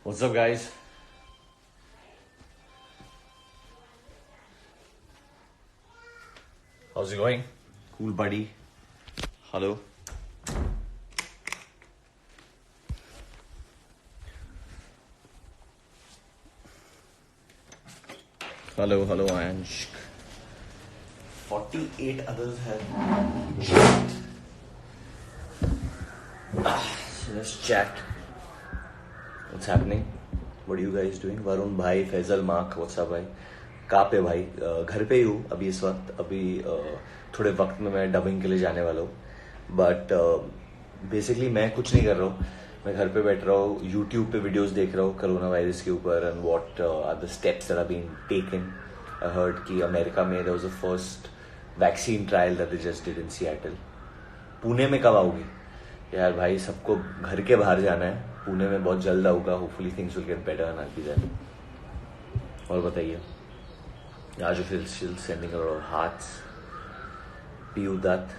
What's up, guys? How's it going? Cool, buddy. Hello. Hello, Ansh. 48 others have. So let's chat. What's happening? What are you guys doing? Varun भाई, Faizal mark, what's up भाई? कहाँ पे भाई? घर पे ही हूँ अभी इस वक्त. अभी थोड़े वक्त में मैं डबिंग के लिए जाने वाला हूँ. बट बेसिकली मैं कुछ नहीं कर रहा हूँ. मैं घर पे बैठ रहा हूँ, यूट्यूब पे वीडियोस देख रहा हूँ कोरोना वायरस के ऊपर and what are the steps that are being taken. I heard कि अमेरिका में there was the first vaccine trial that they just did in Seattle. Pune में कब आओगे यार भाई? सबको घर के बाहर जाना है. पुणे में बहुत जल्द आऊंगा. Hopefully things will get better and I be there. और बताइए. आज फिर still sending a lot of hearts. Piyu Dutt.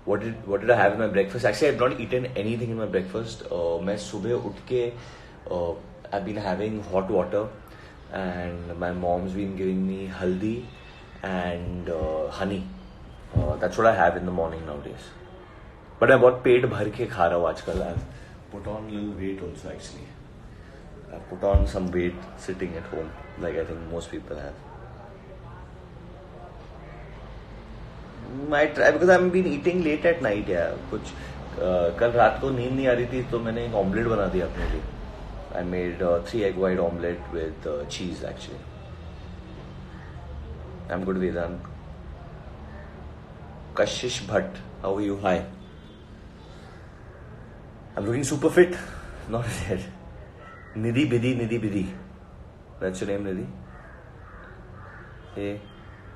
What did I have in my breakfast? Actually, I've not eaten anything in my breakfast. मैं सुबह उठ के I've been having hot water and my mom's been giving me haldi and honey. That's what I have in the morning nowadays. But मैं बहुत पेट भर के खा रहा हूँ आजकल. I've put on a little weight also actually. I've put on some weight sitting at home, like I think most people have. Might try because I've been eating late at night यार. कुछ कल रात को नींद नहीं आ रही थी तो मैंने एक ऑमलेट बना दिया अपने लिए. I made 3 egg white omelette with cheese actually. I'm good Vedant. Kashish Bhatt, how are you? Hi. I'm looking super fit. Not yet. Nidhi Bidhi. That's your name, Nidhi? Hey.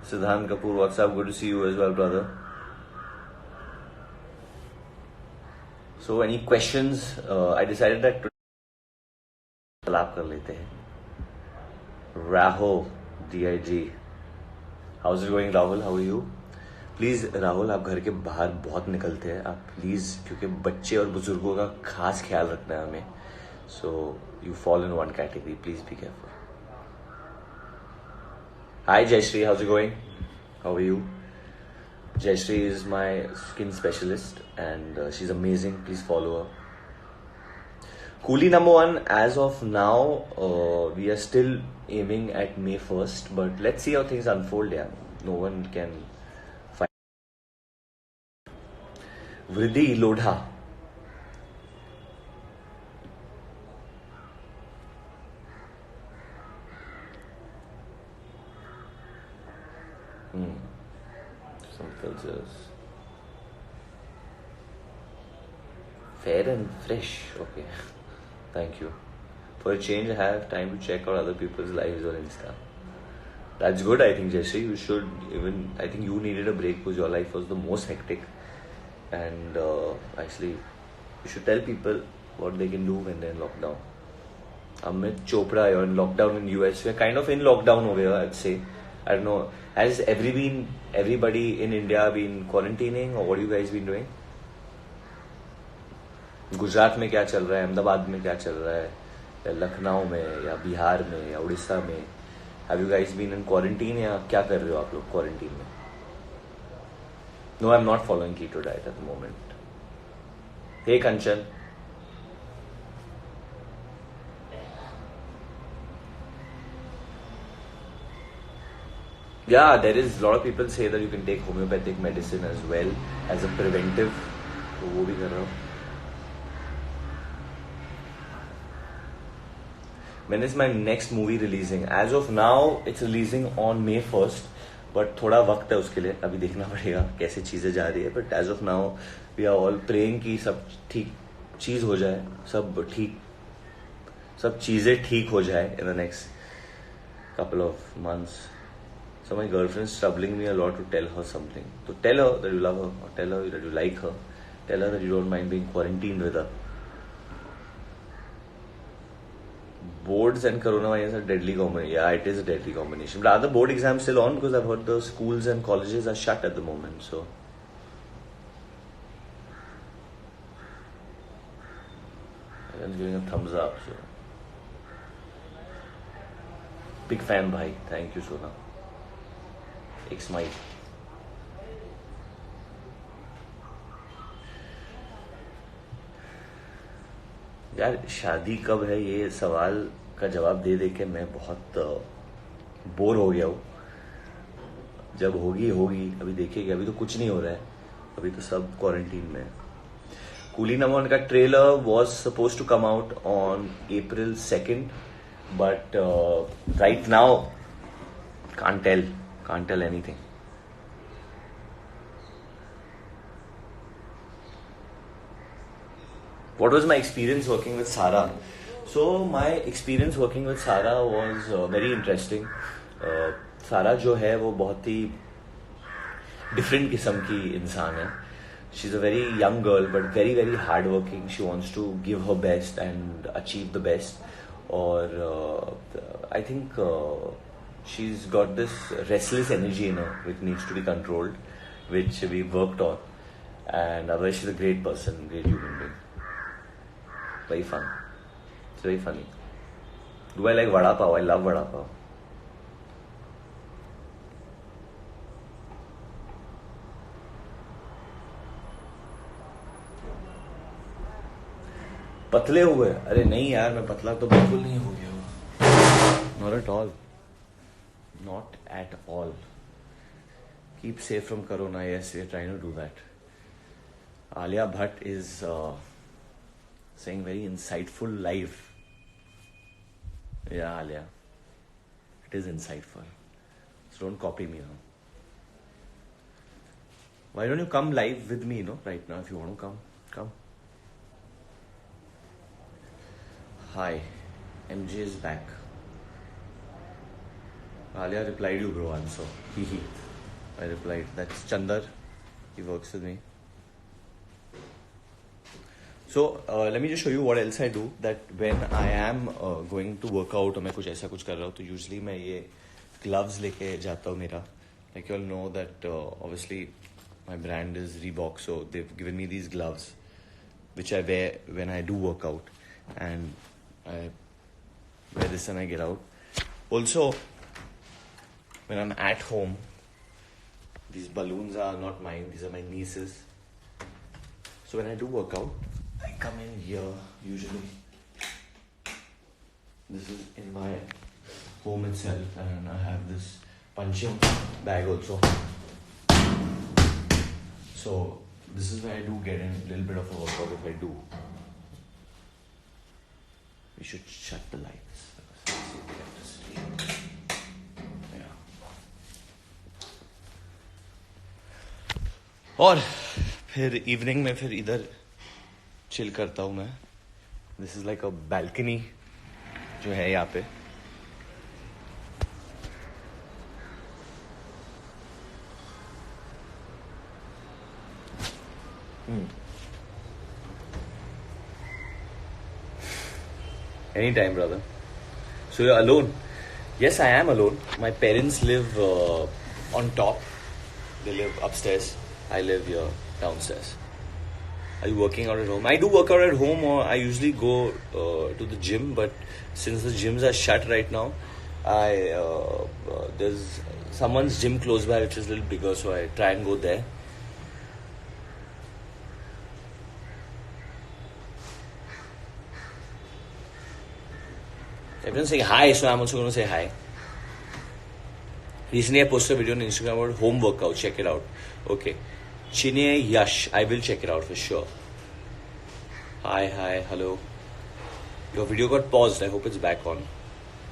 Siddhant Kapoor, what's up? Good to see you as well, brother. So, any questions? I decided that collab कर लेते हैं. Rahul, DIG. How's it going, Rahul? How are you? Please, Rahul, आप घर के बाहर बहुत निकलते हैं. आप प्लीज, क्योंकि बच्चे और बुजुर्गों का खास ख्याल रखना है हमें. So, you fall in one category. Please be careful. Hi Jayashree, how's it going? How are you? Jayashree is my skin specialist and she's amazing. Please follow her. Coolie number 1, as of now, we are still aiming at May 1st, but let's see how things unfold. Yeah, no one can find. Vriddhi Lodha. Some filters. Fair and fresh. Okay. Thank you. For a change, I have time to check out other people's lives on Insta. That's good, I think, Jesse. You should even. I think you needed a break because your life was the most hectic. And actually, you should tell people what they can do when they're in lockdown. Amit Chopra, you're in lockdown in US. We're kind of in lockdown over here, I'd say. I don't know. Has everybody in India been quarantining or what have you guys been doing? Gujarat में क्या चल रहा है? अहमदाबाद में क्या चल रहा है? या लखनऊ में या बिहार में या उड़ीसा में? Have you guys been in quarantine या क्या कर रहे हो आप लोग क्वारंटीन में? No, I'm not following keto diet at the moment. Hey Kanchan. Yeah, there is a lot of people say that you can take homeopathic medicine as well as a preventive. तो वो भी कर रहा हूँ. When is my next movie releasing? As of now, it's releasing on May 1st. But थोड़ा वक्त है उसके लिए. अभी देखना पड़ेगा कैसे चीज़ें जा रही है. But as of now, we are all praying कि सब ठीक चीज़ हो जाए. सब चीज़ें ठीक हो जाए in the next couple of months. So my girlfriend's troubling me a lot to tell her something. So tell her that you love her, or tell her that you like her. Tell her that you don't mind being quarantined with her. Boards and coronavirus are deadly combination. Yeah, it is a deadly combination. But are the board exams still on? Because I've heard the schools and colleges are shut at the moment. So I I'm giving a thumbs up. So big fan, bhai. Thank you, Sona. एक smile. यार शादी कब है ये सवाल का जवाब दे दे के मैं बहुत बोर हो गया हूँ. जब होगी होगी, अभी देखिएगा. अभी तो कुछ नहीं हो रहा है, अभी तो सब क्वारंटीन में है. कूली नमन का trailer was suppose to come out on April 2nd, but right now can't tell anything. What was my experience working with Sara? So my experience working with Sara was very interesting. Sara जो है वो बहुत ही different किस्म की इंसान है. She's a very young girl but very very hard working. She wants to give her best and achieve the best. और I think she's got this restless energy in her which needs to be controlled, which we worked on. And otherwise she's a great person, great human being. Very fun. It's very funny. Do I like vada pav? I love vada pav. पतले हुए? अरे नहीं यार, मैं पतला तो बिल्कुल नहीं हो गया हूँ. Not at all. Not at all. Keep safe from corona. Yes, we are trying to do that. Alia Bhatt is saying very insightful live. Yeah, Alia. It is insightful. So don't copy me now. Why don't you come live with me, right now, if you want to come. Come. Hi. MJ is back. Alia replied you, bro, answer. Hehe. I replied. That's Chandar. He works with me. So let me just show you what else I do. That when I am going to work out और मैं कुछ ऐसा कुछ कर रहा हूँ तो usually मैं ये gloves लेके जाता हूँ मेरा. Like you all know that obviously my brand is Reebok, so they've given me these gloves which I wear when I do work out, and I wear this when I get out. Also, when I'm at home, these balloons are not mine, these are my niece's. So when I do work out, I come in here usually. This is in my home itself, and I have this punching bag also. So this is where I do get in a little bit of a workout if I do. We should shut the lights. Yeah. और फिर evening में फिर इधर chill करता हूँ मैं. This is like a balcony जो है यहाँ पे. Anytime, brother. So you're alone? Yes, I am alone. My parents live on top. They live upstairs. I live here downstairs. Are you working out at home? I do work out at home, or I usually go to the gym. But since the gyms are shut right now, there's someone's gym close by which is a little bigger, so I try and go there. Everyone's saying hi, so I'm also going to say hi. Recently, I posted a video on Instagram about home workout. Check it out. Okay. Chiney Yash. I will check it out for sure. Hi, hello. Your video got paused. I hope it's back on.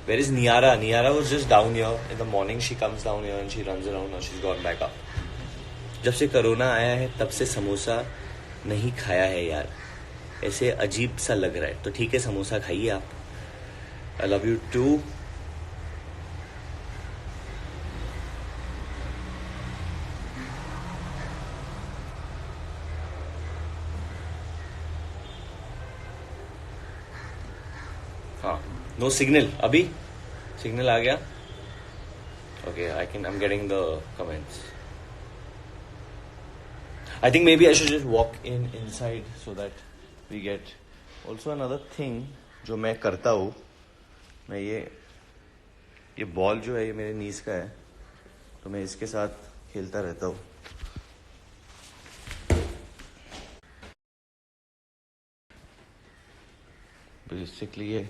Where is Niara? Niara was just down here. In the morning, she comes down here and she runs around. Now she's gone back up. जब से corona आया है तब से समोसा नहीं खाया है यार. ऐसे अजीब सा लग रहा है. तो ठीक है, समोसा खाइए आप. I love you too. हाँ, no signal. अभी signal आ गया. Okay, I'm getting the comments. I think maybe I should just walk inside so that we get also another thing जो मैं करता हूँ, मैं ये बॉल जो है ये मेरे नीज का है, तो मैं इसके साथ खेलता रहता हूँ. बेसिकली ये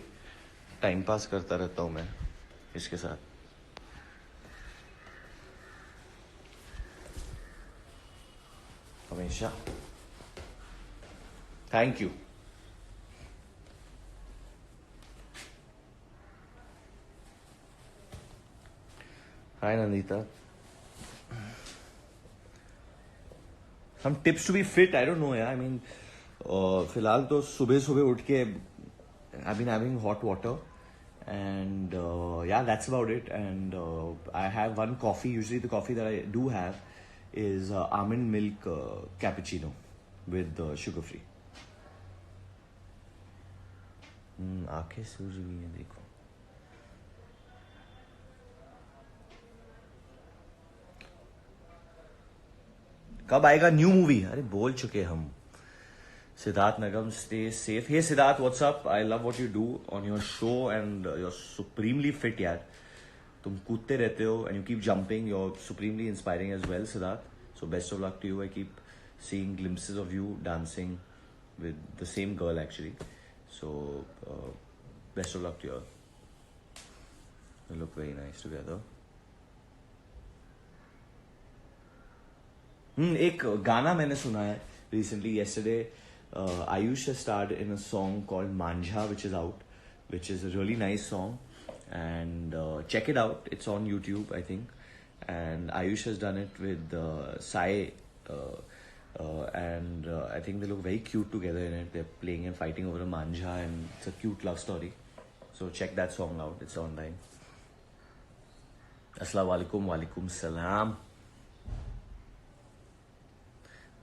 टाइम पास करता रहता हूँ मैं इसके साथ. हमेशा. Thank you. Hi Nandita. Some tips to be fit, I don't know यार. आई मीन फिलहाल तो सुबह सुबह उठ के I've been having hot water, and yeah, that's about it. And I have one coffee. Usually, the coffee that I do have is almond milk cappuccino with sugar free. आंखें सूज गई हैं देखो. कब आएगा न्यू मूवी? अरे बोल चुके हम. Siddharth Nagam, stay safe. Hey Siddharth, what's up? I love what you do on your show, and you're supremely fit, यार. तुम कूदते रहते हो and you keep jumping. You're supremely inspiring as well, Siddharth. So best of luck to you. I keep seeing glimpses of you dancing with the same girl actually. So best of luck to you. You look very nice together. एक गाना मैंने सुना है recently yesterday. Ayush has starred in a song called Manjha, which is out, which is a really nice song, and check it out. It's on YouTube, I think, and Ayush has done it with Sai, and I think they look very cute together in it. They're playing and fighting over a manja, and it's a cute love story. So check that song out. It's online. Assalamu alaikum, walaikum salam.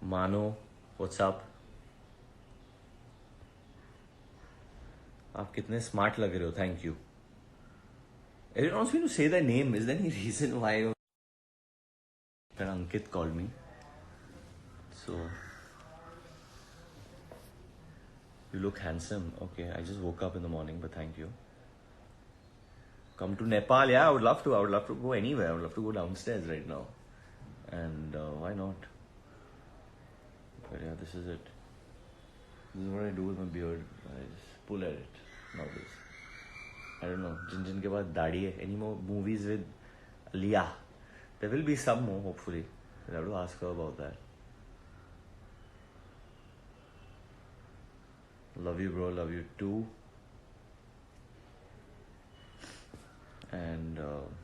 Mano, what's up? आप कितने smart लग रहे हो. Thank you. Everyone wants me to say their name. Is there any reason why Ankit called me? So you look handsome. Okay, I just woke up in the morning, but thank you. Come to Nepal. Yeah, I would love to. I would love to go anywhere. I would love to go downstairs right now. And why not? But yeah, this is it. This is what I do with my beard. I just pull at it nowadays. I don't know. जिन के बाद दाढ़ी है. Any more movies with Leah? There will be some more, hopefully. I'll have to ask her about that. Love you, bro. Love you too. And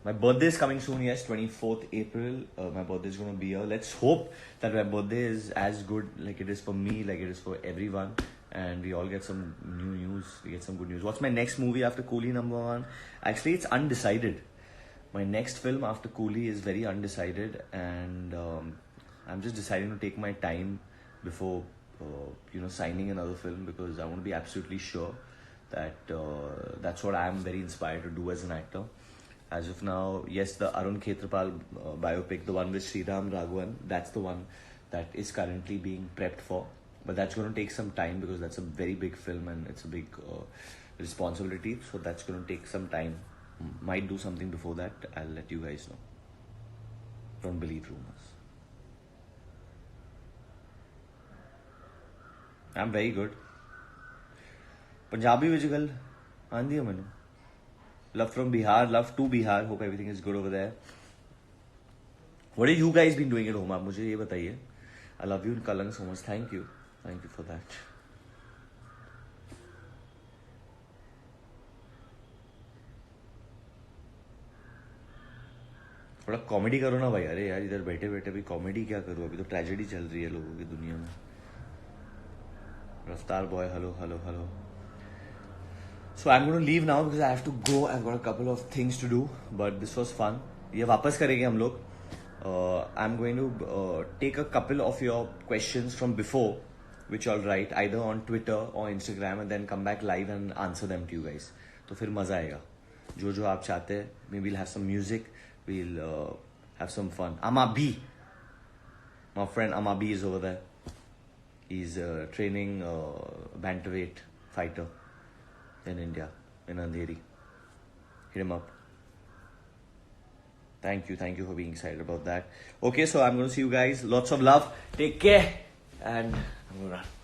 my birthday is coming soon. Yes, 24th April. My birthday is going to be here. Let's hope that my birthday is as good like it is for me, like it is for everyone. And we all get some new news. We get some good news. What's my next movie after Coolie #1? Actually, it's undecided. My next film after Coolie is very undecided, and I'm just deciding to take my time before signing another film, because I want to be absolutely sure that that's what I'm very inspired to do as an actor. As of now, yes, the Arun Khetrapal biopic, the one with Sriram Raghavan, that's the one that is currently being prepped for. But that's going to take some time, because that's a very big film and it's a big responsibility. So that's going to take some time. Might do something before that. I'll let you guys know. Don't believe rumors. I'm very good. Punjabi Vijagal, Andhiya Manu. Love from Bihar, love to Bihar. Hope everything is good over there. What have you guys been doing at home? आप मुझे ये बताइए. I love you in Kalang so much. Thank you. Thank you for that. थोड़ा comedy करो ना भाई. अरे यार इधर बैठे बैठे भी कॉमेडी क्या करूँ? अभी तो ट्रेजेडी चल रही है लोगों की दुनिया में. रफ्तार boy, hello hello hello. So I'm going to leave now because I have to go. I've got a couple of things to do, but this was fun. ये वापस करेंगे हम लोग. I'm going to take a couple of your questions from before, which I'll write either on Twitter or Instagram, and then come back live and answer them to you guys. तो फिर मजा आएगा. जो आप चाहते हैं. Maybe we'll have some music. We'll have some fun. Ama B. My friend Ama B is over there. He's training bantamweight fighter in India, in Andheri. Hit him up. Thank you for being excited about that. Okay, so I'm going to see you guys. Lots of love. Take care. And I'm going to run.